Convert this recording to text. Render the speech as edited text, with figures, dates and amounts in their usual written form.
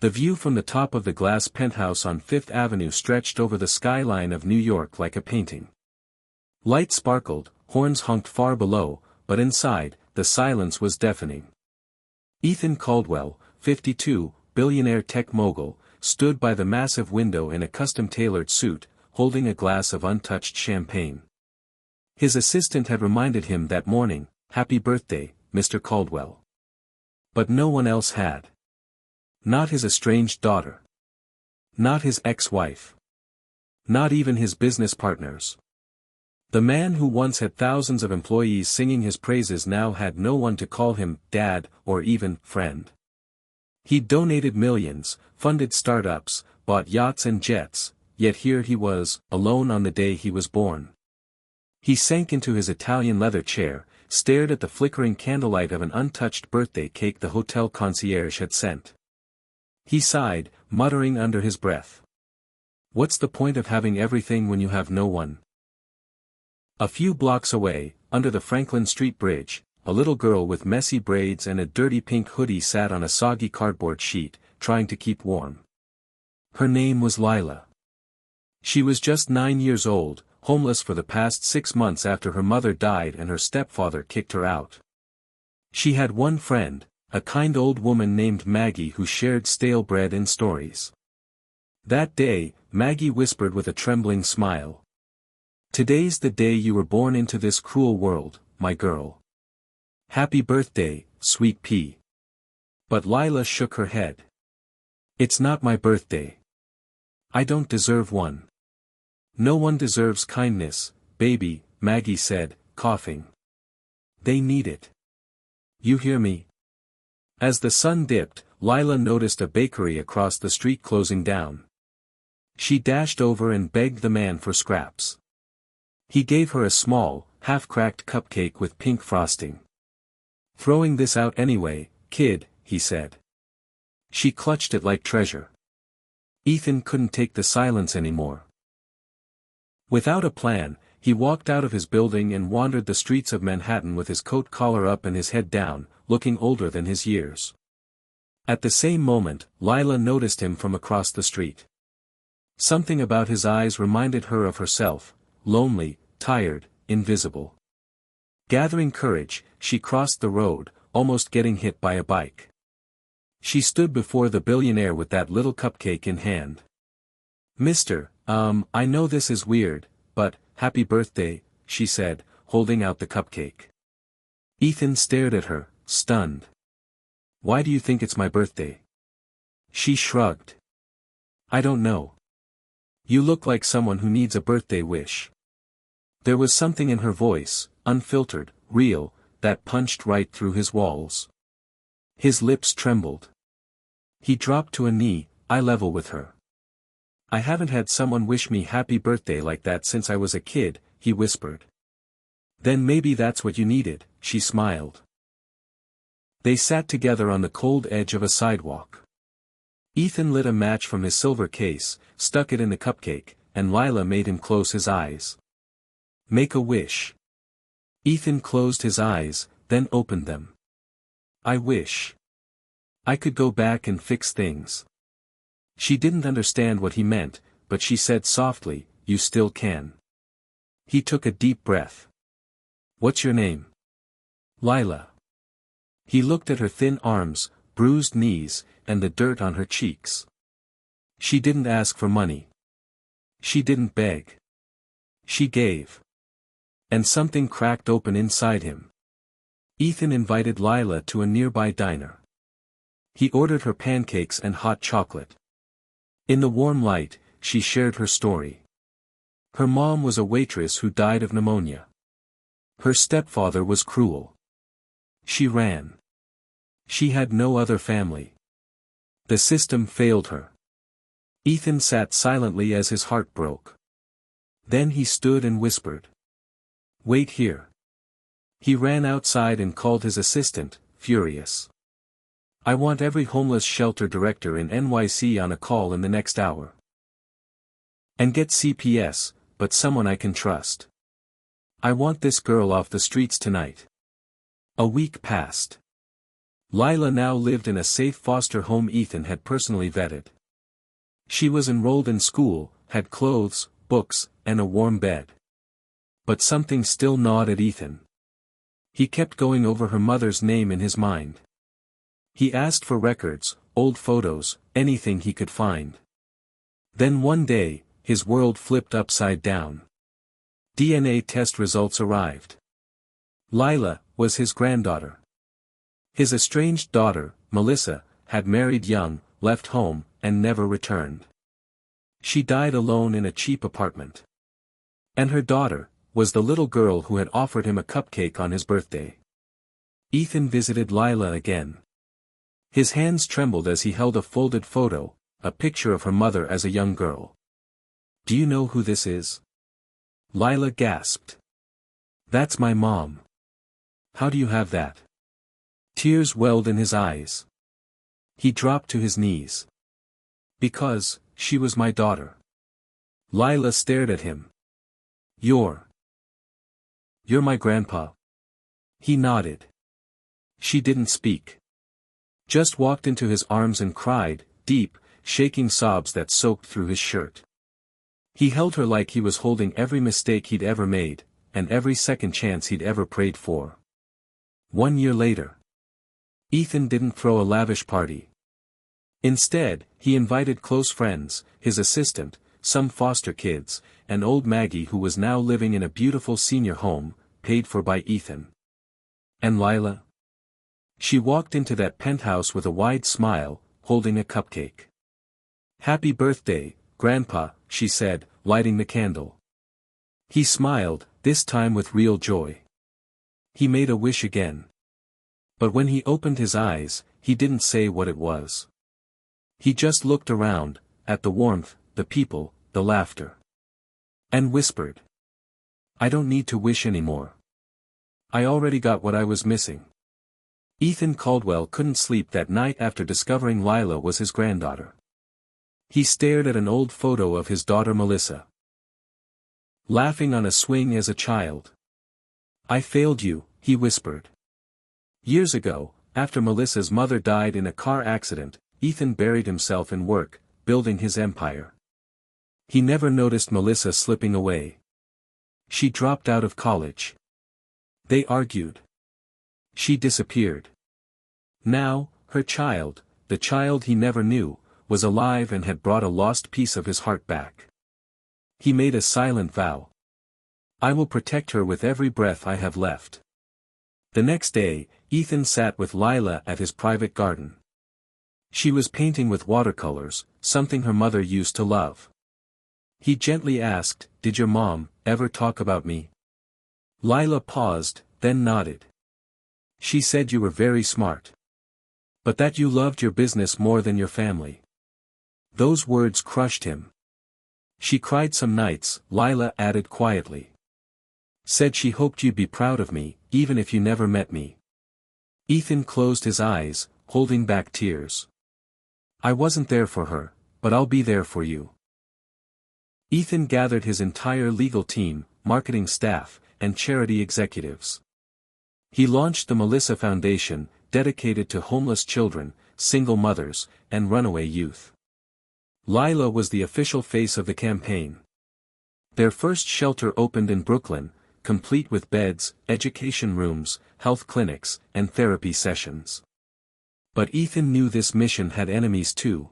The view from the top of the glass penthouse on Fifth Avenue stretched over the skyline of New York like a painting. Lights sparkled, horns honked far below, but inside, the silence was deafening. Ethan Caldwell, 52, billionaire tech mogul, stood by the massive window in a custom-tailored suit, holding a glass of untouched champagne. His assistant had reminded him that morning, "Happy birthday, Mr. Caldwell." But no one else had. Not his estranged daughter. Not his ex-wife. Not even his business partners. The man who once had thousands of employees singing his praises now had no one to call him dad or even friend. He'd donated millions, funded startups, bought yachts and jets, yet here he was, alone on the day he was born. He sank into his Italian leather chair, stared at the flickering candlelight of an untouched birthday cake the hotel concierge had sent. He sighed, muttering under his breath. What's the point of having everything when you have no one? A few blocks away, under the Franklin Street Bridge, a little girl with messy braids and a dirty pink hoodie sat on a soggy cardboard sheet, trying to keep warm. Her name was Lila. She was just 9 years old, homeless for the past 6 months after her mother died and her stepfather kicked her out. She had one friend, a kind old woman named Maggie who shared stale bread and stories. That day, Maggie whispered with a trembling smile. "Today's the day you were born into this cruel world, my girl. Happy birthday, sweet pea." But Lila shook her head. "It's not my birthday. I don't deserve one." "No one deserves kindness, baby," Maggie said, coughing. "They need it. You hear me?" As the sun dipped, Lila noticed a bakery across the street closing down. She dashed over and begged the man for scraps. He gave her a small, half-cracked cupcake with pink frosting. "Throwing this out anyway, kid," he said. She clutched it like treasure. Ethan couldn't take the silence anymore. Without a plan, he walked out of his building and wandered the streets of Manhattan with his coat collar up and his head down, looking older than his years. At the same moment, Lila noticed him from across the street. Something about his eyes reminded her of herself, lonely, tired, invisible. Gathering courage, she crossed the road, almost getting hit by a bike. She stood before the billionaire with that little cupcake in hand. "Mister, I know this is weird, but, happy birthday," she said, holding out the cupcake. Ethan stared at her, stunned. "Why do you think it's my birthday?" She shrugged. "I don't know. You look like someone who needs a birthday wish." There was something in her voice, unfiltered, real, that punched right through his walls. His lips trembled. He dropped to a knee, eye level with her. "I haven't had someone wish me happy birthday like that since I was a kid," he whispered. "Then maybe that's what you needed," she smiled. They sat together on the cold edge of a sidewalk. Ethan lit a match from his silver case, stuck it in the cupcake, and Lila made him close his eyes. "Make a wish." Ethan closed his eyes, then opened them. "I wish I could go back and fix things." She didn't understand what he meant, but she said softly, "You still can." He took a deep breath. "What's your name?" "Lila." He looked at her thin arms, bruised knees, and the dirt on her cheeks. She didn't ask for money. She didn't beg. She gave. And something cracked open inside him. Ethan invited Lila to a nearby diner. He ordered her pancakes and hot chocolate. In the warm light, she shared her story. Her mom was a waitress who died of pneumonia. Her stepfather was cruel. She ran. She had no other family. The system failed her. Ethan sat silently as his heart broke. Then he stood and whispered. "Wait here." He ran outside and called his assistant, furious. "I want every homeless shelter director in NYC on a call in the next hour. And get CPS, but someone I can trust. I want this girl off the streets tonight." A week passed. Lila now lived in a safe foster home Ethan had personally vetted. She was enrolled in school, had clothes, books, and a warm bed. But something still gnawed at Ethan. He kept going over her mother's name in his mind. He asked for records, old photos, anything he could find. Then one day, his world flipped upside down. DNA test results arrived. Lila was his granddaughter. His estranged daughter, Melissa, had married young, left home, and never returned. She died alone in a cheap apartment. And her daughter was the little girl who had offered him a cupcake on his birthday. Ethan visited Lila again. His hands trembled as he held a folded photo, a picture of her mother as a young girl. "Do you know who this is?" Lila gasped. "That's my mom." "How do you have that?" Tears welled in his eyes. He dropped to his knees. "Because, she was my daughter." Lila stared at him. You're my grandpa." He nodded. She didn't speak. Just walked into his arms and cried, deep, shaking sobs that soaked through his shirt. He held her like he was holding every mistake he'd ever made, and every second chance he'd ever prayed for. 1 year later. Ethan didn't throw a lavish party. Instead, he invited close friends, his assistant, some foster kids, and old Maggie who was now living in a beautiful senior home, paid for by Ethan. And Lila? She walked into that penthouse with a wide smile, holding a cupcake. "Happy birthday, Grandpa," she said, lighting the candle. He smiled, this time with real joy. He made a wish again. But when he opened his eyes, he didn't say what it was. He just looked around, at the warmth, the people, the laughter. And whispered. "I don't need to wish anymore. I already got what I was missing." Ethan Caldwell couldn't sleep that night after discovering Lila was his granddaughter. He stared at an old photo of his daughter Melissa, laughing on a swing as a child. "I failed you," he whispered. Years ago, after Melissa's mother died in a car accident, Ethan buried himself in work, building his empire. He never noticed Melissa slipping away. She dropped out of college. They argued. She disappeared. Now, her child, the child he never knew, was alive and had brought a lost piece of his heart back. He made a silent vow. "I will protect her with every breath I have left." The next day, Ethan sat with Lila at his private garden. She was painting with watercolors, something her mother used to love. He gently asked, "Did your mom ever talk about me?" Lila paused, then nodded. "She said you were very smart. But that you loved your business more than your family." Those words crushed him. "She cried some nights," Lila added quietly. "Said she hoped you'd be proud of me, even if you never met me." Ethan closed his eyes, holding back tears. "I wasn't there for her, but I'll be there for you." Ethan gathered his entire legal team, marketing staff, and charity executives. He launched the Melissa Foundation, dedicated to homeless children, single mothers, and runaway youth. Lila was the official face of the campaign. Their first shelter opened in Brooklyn, complete with beds, education rooms, health clinics, and therapy sessions. But Ethan knew this mission had enemies too.